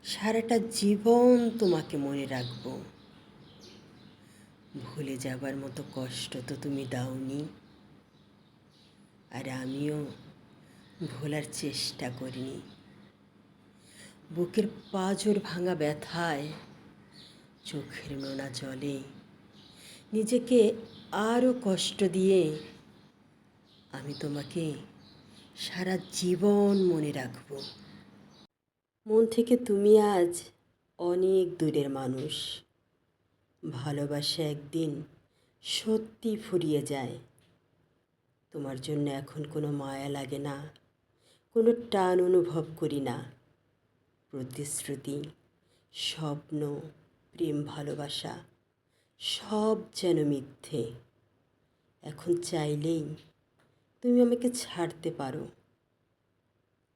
সারাটা জীবন তোমাকে মনে রাখব। ভুলে যাবার মতো কষ্ট তো তুমি দাওনি, আর আমিও ভোলার চেষ্টা করিনি। বুকের পাঁজর ভাঙা ব্যথায়, চোখের নোনা জলে নিজেকে আরও কষ্ট দিয়ে আমি তোমাকে সারা জীবন মনে রাখব। মন থেকে তুমি আজ অনেক দূরের মানুষ। ভালোবাসা একদিন সত্যি ফুরিয়ে যায়। তোমার জন্য এখন কোনো মায়া লাগে না, কোনো টান অনুভব করি না। প্রতিশ্রুতি, স্বপ্ন, প্রেম, ভালোবাসা সব যেন মিথ্যে। এখন চাইলেই তুমি আমাকে ছাড়তে পারো,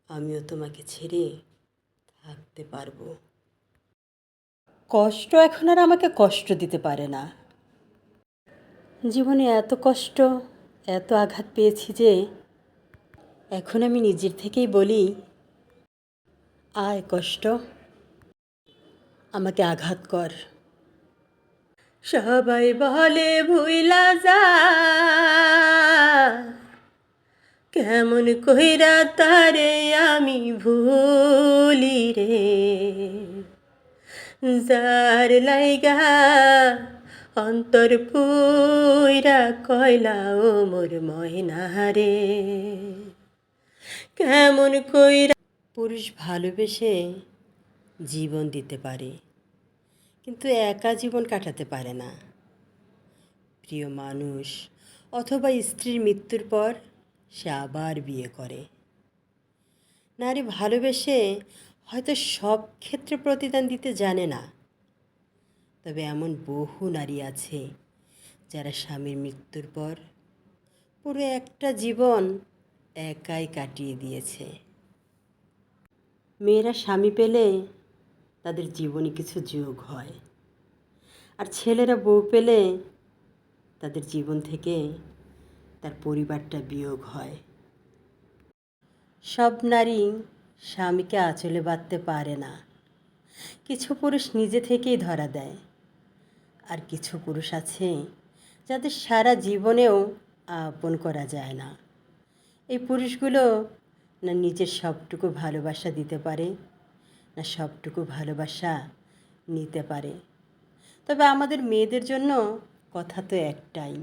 আমিও তোমাকে ছেড়ে থাকতে পারবো। কষ্ট এখন আর আমাকে কষ্ট দিতে পারে না। জীবনে এত কষ্ট, এত আঘাত পেয়েছি যে এখন আমি নিজের থেকেই বলি, আয় কষ্ট, আমাকে আঘাত কর। সবাই বলে ভুইলা যা, কেমন কইরা তারে আমি ভুলি রে। যার লাইগা অন্তর পুইরা কয়লা ও মোর ময়না রে। কেমন কইরা পুরুষ ভালোবেসে জীবন দিতে পারে, কিন্তু একা জীবন কাটাতে পারে না। প্রিয় মানুষ অথবা স্ত্রীর মৃত্যুর পর সে আবার বিয়ে করে। নারী ভালোবেসে হয়তো সব ক্ষেত্রে প্রতিদান দিতে জানে না, তবে এমন বহু নারী আছে যারা স্বামীর মৃত্যুর পর পুরো একটা জীবন একাই কাটিয়ে দিয়েছে। মেয়েরা স্বামী পেলে তাদের জীবনে কিছু যোগ হয়, আর ছেলেরা বউ পেলে তাদের জীবন থেকে তার পরিবারটা বিয়োগ হয়। সব নারী স্বামীকে আঁচলে বাঁধতে পারে না। কিছু পুরুষ নিজে থেকেই ধরা দেয়, আর কিছু পুরুষ আছে যাদের সারা জীবনেও আপন করা যায় না। এই পুরুষগুলো না নিজের সবটুকু ভালোবাসা দিতে পারে, না সবটুকু ভালোবাসা নিতে পারে। তবে আমাদের মেয়েদের জন্য কথা তো একটাই,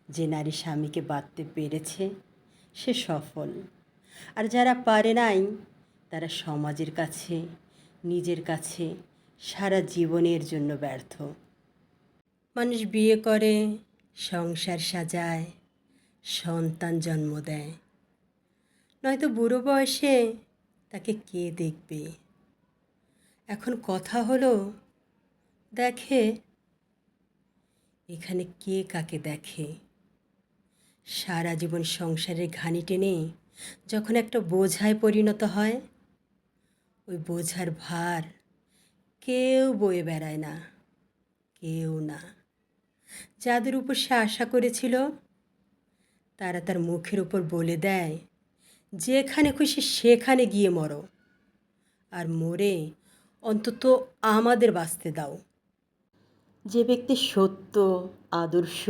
যে নারী স্বামীকে বাঁধতে পেরেছে সে সফল, আর যারা পারে নাই তারা সমাজের কাছে, নিজের কাছে সারা জীবনের জন্য ব্যর্থ। মানুষ বিয়ে করে, সংসার সাজায়, সন্তান জন্ম দেয়, নয়তো বুড়ো বয়সে তাকে কে দেখবে। এখন কথা হলো, দেখে এখানে কে কাকে দেখে। সারা জীবন সংসারের ঘানি টেনে যখন একটা বোঝায় পরিণত হয়, ওই বোঝার ভার কেউ বয়ে বেড়ায় না, কেউ না। যাদের উপর সে আশা করেছিল তারা তার মুখের উপর বলে দেয়, যেখানে খুশি সেখানে গিয়ে মরো, আর মরে অন্তত আমাদের বাঁচতে দাও। যে ব্যক্তি সত্য, আদর্শ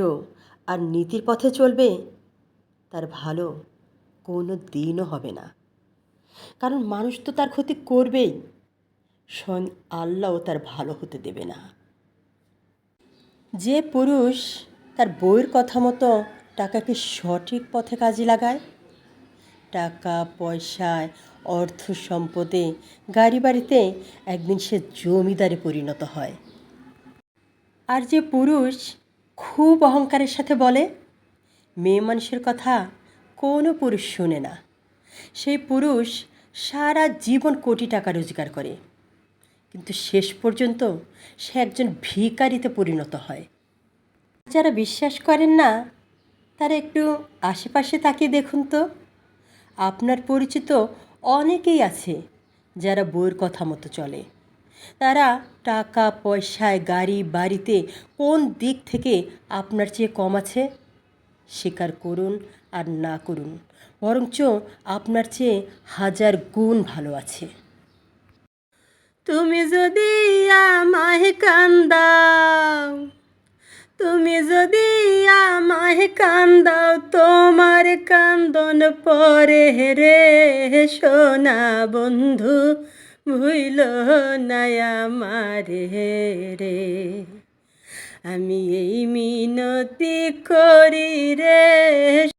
আর নীতির পথে চলবে তার ভালো কোনো দিনও হবে না, কারণ মানুষ তো তার ক্ষতি করবেই, স্বয়ং আল্লাহও তার ভালো হতে দেবে না। যে পুরুষ তার বউয়ের কথা মতো টাকাকে সঠিক পথে কাজে লাগায়, টাকা পয়সায়, অর্থ সম্পদে, গাড়ি বাড়িতে একদিন সে জমিদারে পরিণত হয়। আর যে পুরুষ খুব অহংকারের সাথে বলে, মেয়ে মানুষের কথা কোনো পুরুষ শোনে না, সেই পুরুষ সারা জীবন কোটি টাকা রোজগার করে, কিন্তু শেষ পর্যন্ত সে একজন ভিখারিতে পরিণত হয়। যারা বিশ্বাস করেন না তারা একটু আশেপাশে তাকিয়ে দেখুন তো, আপনার পরিচিত অনেকেই আছে যারা বউয়ের কথা মতো চলে। তারা টাকা পয়সায়, গাড়ি বাড়িতে কোন দিক থেকে আপনার চেয়ে কম আছে? স্বীকার করুন আর না করুন, বরঞ্চ আপনার চেয়ে হাজার গুণ ভালো আছে। তুমি যদি আমায় কান্দাও, তুমি যদি আমায় কান্দাও, তোমার কান্দন পরে রে সোনা বন্ধু, ভুইল না আমারে রে। আমি এই মিনতি করি রে